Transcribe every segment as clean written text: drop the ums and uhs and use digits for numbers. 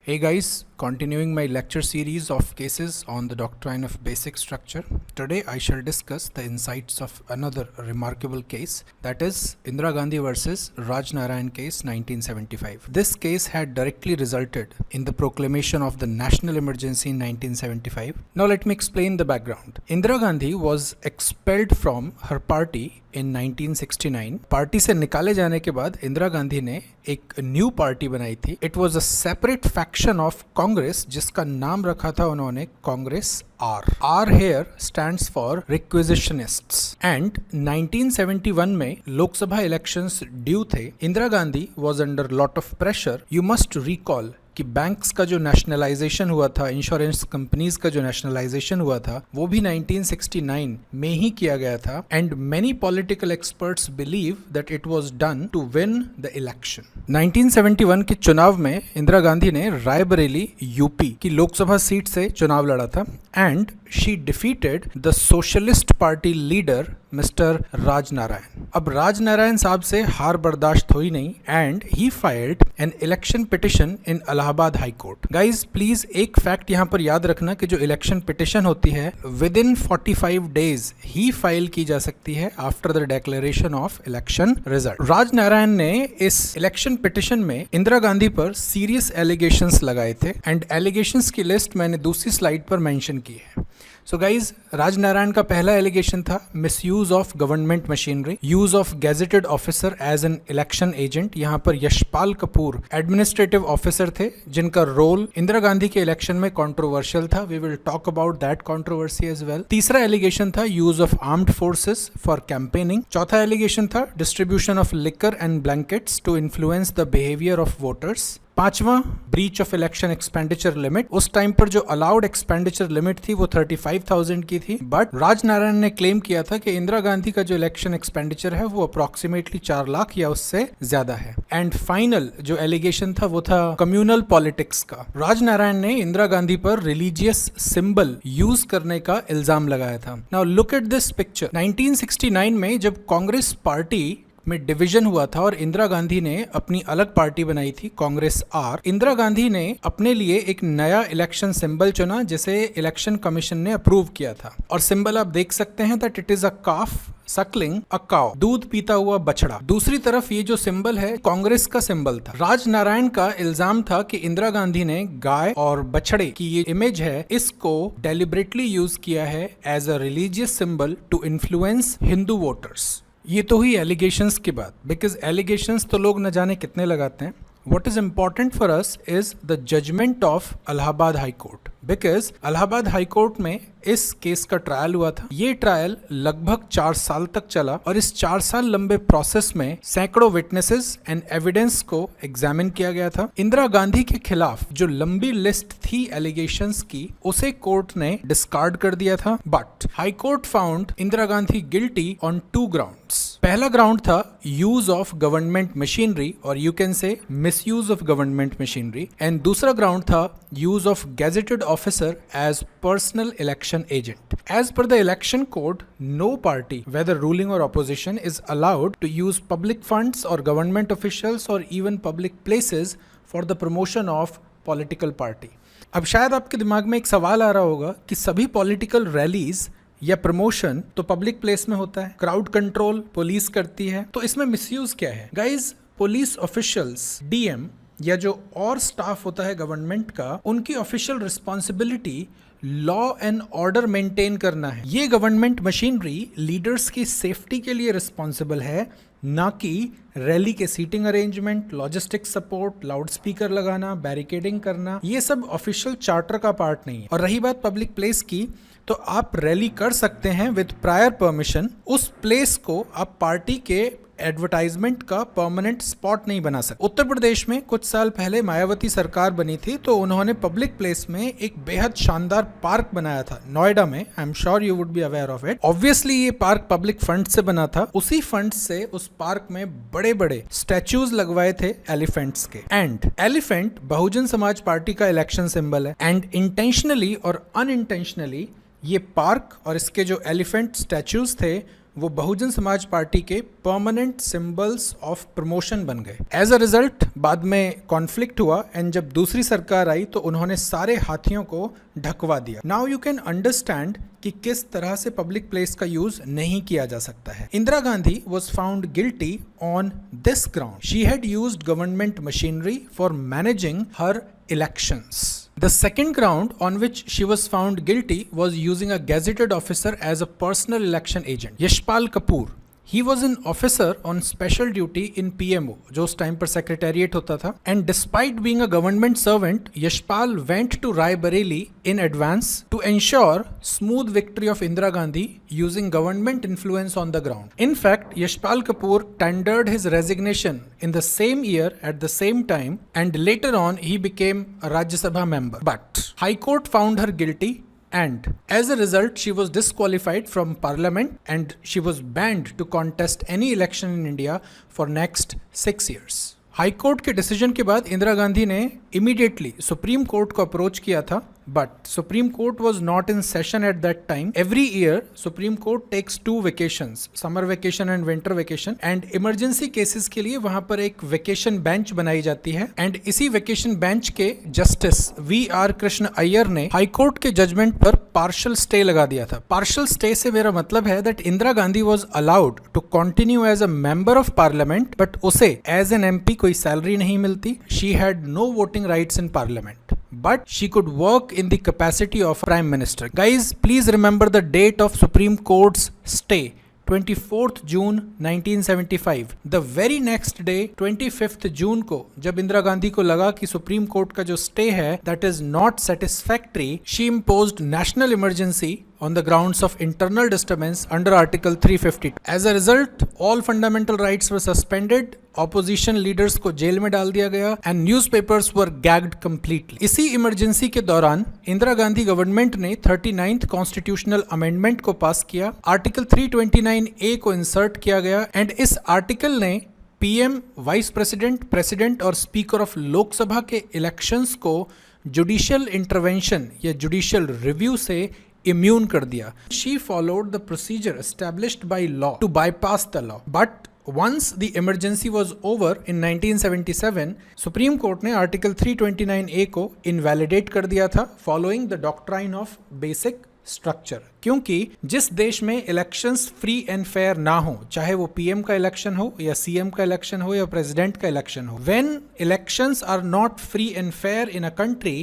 Hey guys, continuing my lecture series of cases on the Doctrine of Basic Structure. Today I shall discuss the insights of another remarkable case, that is Indira Gandhi versus Raj Narain case 1975. This case had directly resulted in the proclamation of the national emergency in 1975. Now let me explain the background. Indira Gandhi was expelled from her party in 1969. Party से निकाले जाने के बाद इंदिरा गांधी ने एक new party बनाई थी. It was a separate faction of Congress जिसका नाम रखा था उन्होंने Congress R. R here stands for requisitionists. And 1971 में लोकसभा इलेक्शंस ड्यू थे. Indira Gandhi was under lot of pressure. You must recall कि बैंक्स का जो नेशनलाइजेशन हुआ था, इंश्योरेंस कंपनीज का जो नेशनलाइजेशन हुआ था, वो भी 1969 में ही किया गया था. And many political experts believe that it was done to win the election. 1971 के चुनाव में इंदिरा गांधी ने रायबरेली यूपी की लोकसभा सीट से चुनाव लड़ा था and she defeated the socialist party leader mister Raj Narayan. अब राज नारायण साहब से हार बर्दाश्त हुई नहीं and he filed an election petition in Allahabad high court. Guys please एक फैक्ट यहाँ पर याद रखना कि जो इलेक्शन पिटिशन होती है विद इन 45 डेज ही फाइल की जा सकती है after the declaration of election result. Raj Narayan ने इस इलेक्शन पिटिशन में इंदिरा गांधी पर सीरियस एलिगेशंस लगाए थे एंड एलिगेशंस की लिस्ट मैंने दूसरी स्लाइड पर मेंशन की है. सो गाइज, राज नारायण का पहला एलिगेशन था misuse of government machinery, use of gazetted officer as an election agent. यहाँ पर यशपाल कपूर एडमिनिस्ट्रेटिव ऑफिसर थे जिनका रोल इंदिरा गांधी के इलेक्शन में कंट्रोवर्शियल था. We will talk about that controversy as well. तीसरा एलिगेशन था use of armed forces for campaigning. चौथा एलिगेशन था distribution of liquor and blankets to influence the behaviour of voters. पांचवा, breach of election expenditure limit. उस time पर जो allowed expenditure limit थी वो 35,000 की थी, बट राज नारायण ने क्लेम किया था कि इंदिरा गांधी का जो इलेक्शन एक्सपेंडिचर है वो अप्रोक्सीमेटली 4 लाख या उससे ज्यादा है. एंड फाइनल जो एलिगेशन था वो था कम्युनल पॉलिटिक्स का. राज नारायण ने इंदिरा गांधी पर रिलीजियस सिंबल यूज करने का इल्जाम लगाया था. Now look at this picture. 1969 में जब कांग्रेस पार्टी में डिवीजन हुआ था और इंदिरा गांधी ने अपनी अलग पार्टी बनाई थी कांग्रेस आर. इंदिरा गांधी ने अपने लिए एक नया इलेक्शन सिंबल चुना जिसे इलेक्शन कमीशन ने अप्रूव किया था और सिंबल आप देख सकते हैं that it is a calf Suckling a cow, दूध पीता हुआ बछड़ा. दूसरी तरफ ये जो सिंबल है कांग्रेस का सिंबल था. राज नारायण का इल्जाम था कि इंदिरा गांधी ने गाय और बछड़े की ये इमेज है इसको डेलिबरेटली यूज किया है as a religious symbol to influence Hindu voters. ये तो ही एलिगेशंस की बात, बिकॉज एलिगेशंस तो लोग न जाने कितने लगाते हैं. What is important for us is the judgment of Allahabad High Court, because Allahabad High Court में इस केस का ट्रायल हुआ था. ये ट्रायल लगभग 4 साल तक चला और इस 4 साल लंबे प्रोसेस में सैकड़ों विटनेसेस एंड एविडेंस को एग्जामिन किया गया था. इंदिरा गांधी के खिलाफ जो लंबी लिस्ट थी एलिगेशंस की उसे कोर्ट ने डिस्कार्ड कर दिया था, but high court found Indira Gandhi guilty on 2 grounds. पहला ग्राउंड था यूज ऑफ गवर्नमेंट मशीनरी और you can say misuse of government machinery, and दूसरा ग्राउंड था use of gazetted officer as personal election agent. As per the election code, no party, whether ruling or opposition, is allowed to use public funds or government officials or even public places for the promotion of political party. अब शायद आपके दिमाग में एक सवाल आ रहा होगा कि सभी पॉलिटिकल रैलीज या प्रमोशन तो पब्लिक प्लेस में होता है, क्राउड कंट्रोल पुलिस करती है, तो इसमें मिसयूज क्या है? गाइज, पुलिस ऑफिशियल्स, डीएम या जो और स्टाफ होता है गवर्नमेंट का, उनकी official responsibility law and order maintain करना है. ये गवर्नमेंट मशीनरी लीडर्स की सेफ्टी के लिए रिस्पॉन्सिबल है, ना कि रैली के seating arrangement, logistic support, loudspeaker लगाना, बैरिकेडिंग करना. ये सब ऑफिशियल चार्टर का पार्ट नहीं है. और रही बात पब्लिक प्लेस की, तो आप रैली कर सकते हैं विद प्रायर परमिशन. उस प्लेस को आप पार्टी के एडवर्टाइजमेंट का परमानेंट स्पॉट नहीं बना सकते. उत्तर प्रदेश में कुछ साल पहले मायावती सरकार बनी थी तो उन्होंने पब्लिक प्लेस में एक बेहद शानदार पार्क बनाया था नोएडा में. I am sure you would be aware of it. Obviously ये पार्क पब्लिक फंड से बना था. उसी फंड से उस पार्क में बड़े बड़े स्टैच्यूज लगवाए थे एलिफेंट्स के. And elephant Bahujan Samaj party का इलेक्शन सिंबल है. एंड इंटेंशनली और अनइंटेंशनली ये पार्क और इसके जो एलिफेंट स्टैच्यूज थे वो बहुजन समाज पार्टी के परमानेंट सिंबल्स ऑफ प्रमोशन बन गए। एज अ रिजल्ट बाद में कॉन्फ्लिक्ट हुआ एंड जब दूसरी सरकार आई तो उन्होंने सारे हाथियों को ढकवा दिया। नाउ यू कैन अंडरस्टैंड कि किस तरह से पब्लिक प्लेस का यूज नहीं किया जा सकता है। Indira Gandhi was found guilty on this ground. She had used government machinery for managing her elections. The second ground on which she was found guilty was using a gazetted officer as a personal election agent. Yashpal Kapoor, he was an officer on special duty in PMO, जो उस time पर secretariat होता था, and despite being a government servant, Yashpal went to Rai Bareli in advance to ensure smooth victory of Indira Gandhi using government influence on the ground. In fact, Yashpal Kapoor tendered his resignation in the same year at the same time, and later on he became a Rajya Sabha member. But High Court found her guilty, and as a result she was disqualified from parliament and she was banned to contest any election in India for next 6 years. High court के decision के बाद इंदिरा गांधी ने immediately supreme court को approach किया था, but supreme court was not in session at that time. Every year supreme court takes 2 vacations, summer vacation and winter vacation, and emergency cases के लिए वहां पर एक वेकेशन बेंच बनाई जाती है। एंड इसी वेकेशन बेंच के जस्टिस VR कृष्ण अय्यर ने हाई कोर्ट के जजमेंट पर पार्शियल स्टे लगा दिया था। पार्शियल स्टे से मेरा मतलब है that Indira Gandhi was allowed to continue as a member of parliament, but उसे एज एन MP कोई सैलरी नहीं मिलती। She had no voting rights in parliament, but she could work in the capacity of Prime Minister. Guys, please remember the date of Supreme Court's stay, 24th June 1975. The very next day, 25th June को जब इंदिरा गांधी को लगा कि supreme court का जो stay है that is not satisfactory, she imposed national emergency on the grounds of internal disturbance under Article 350. As a result, all fundamental rights were suspended, opposition leaders को jail में डाल दिया गया and newspapers were gagged completely. इसी emergency के दौरान Indira Gandhi government ने 39th constitutional amendment को पास किया, आर्टिकल 329A को इंसर्ट किया गया एंड इस आर्टिकल ने PM, वाइस प्रेसिडेंट, प्रेसिडेंट और स्पीकर ऑफ लोकसभा के इलेक्शंस को जुडिशियल इंटरवेंशन या जुडिशियल रिव्यू से इम्यून कर दिया। She followed the procedure established by law to bypass the law. But once the emergency was over in 1977, Supreme Court ने Article 329A को invalidate कर दिया था following the Doctrine of Basic Structure. क्योंकि जिस देश में इलेक्शंस फ्री एंड फेयर ना हो, चाहे वो PM का इलेक्शन हो या CM का इलेक्शन हो या प्रेसिडेंट का इलेक्शन हो, when elections are not free and fair in a country,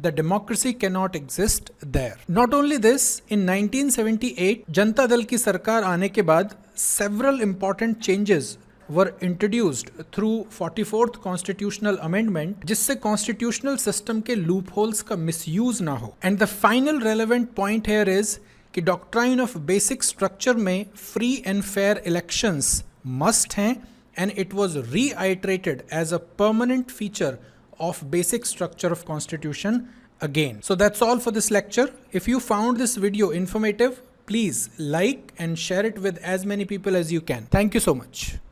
the democracy cannot exist there. Not only this, in 1978 Janata Dal की सरकार आने के बाद several important changes were introduced through 44th constitutional amendment, जिससे constitutional system के loopholes का misuse ना हो। And the final relevant point here is कि doctrine of basic structure में free and fair elections must हैं, and it was reiterated as a permanent feature of basic structure of constitution again. So that's all for this lecture. If you found this video informative, please like and share it with as many people as you can. Thank you so much.